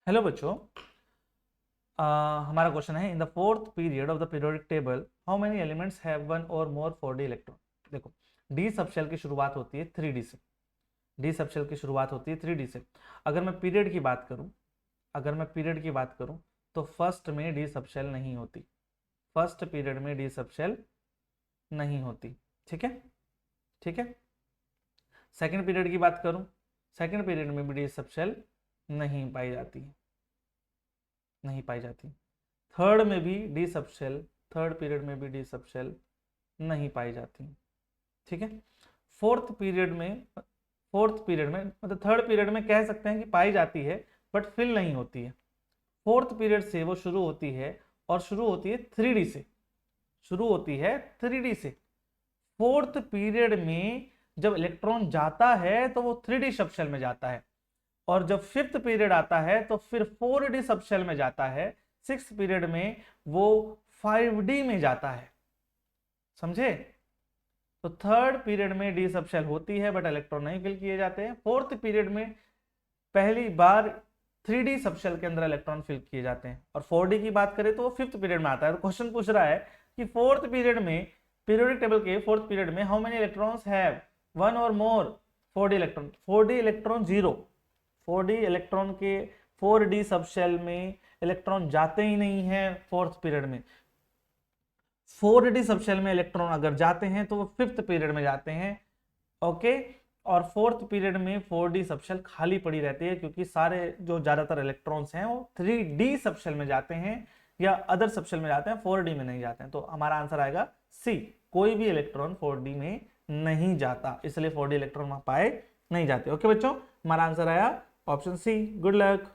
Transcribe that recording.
Hello बच्चों। हमारा question है in the fourth period of the periodic table how many elements have one और मोर 4D electron. देखो, D subshell की शुरुआत होती है 3D से। डी सबशेल की शुरुआत होती है 3D से। अगर मैं पीरियड की बात करूं अगर मैं पीरियड की बात करूं तो फर्स्ट में डी सबशेल नहीं होती। फर्स्ट पीरियड में डी सबशेल नहीं होती। ठीक है, ठीक है। सेकंड पीरियड की बात करूं, सेकंड पीरियड में भी डी सबशेल नहीं पाई जाती है, नहीं पाई जाती। थर्ड में भी डी सबशेल, थर्ड पीरियड में भी डी सबशेल नहीं पाई जाती। ठीक है। फोर्थ पीरियड में मतलब थर्ड पीरियड में कह सकते हैं कि पाई जाती है बट फिल नहीं होती है। फोर्थ पीरियड से वो शुरू होती है और शुरू होती है 3D से, शुरू होती है 3D से। फोर्थ पीरियड में जब इलेक्ट्रॉन जाता है तो वो 3D सबशेल में जाता है, और जब फिफ्थ पीरियड आता है तो फिर 4D सबशेल में जाता है। सिक्स पीरियड में वो 5D में जाता है। समझे? तो थर्ड पीरियड में डी सबशेल होती है बट इलेक्ट्रॉन नहीं फिल किए जाते हैं। फोर्थ पीरियड में पहली बार 3D सबशेल के अंदर इलेक्ट्रॉन फिल किए जाते हैं। और 4D की बात करें तो वो फिफ्थ पीरियड में आता है। तो क्वेश्चन पूछ रहा है कि फोर्थ पीरियड में, पीरियोडिक टेबल के फोर्थ पीरियड में how many electrons have one और मोर 4D electron. 4D electron zero. 4D electron के 4D सबशेल में इलेक्ट्रॉन जाते ही नहीं है फोर्थ पीरियड में। 4D सबशेल में इलेक्ट्रॉन अगर जाते हैं तो वो फिफ्थ पीरियड में जाते हैं। ओके। और फोर्थ पीरियड में 4D सबशेल खाली पड़ी रहती है क्योंकि सारे जो ज्यादातर इलेक्ट्रॉन्स हैं वो 3D सबशेल में जाते हैं या अदर सबशेल में जाते हैं, 4D में नहीं जाते हैं। तो हमारा आंसर आएगा सी, कोई भी इलेक्ट्रॉन 4D में नहीं जाता, इसलिए 4D इलेक्ट्रॉन वहां पाए नहीं जाते। ओके बच्चों, हमारा आंसर आया ऑप्शन सी। Good luck.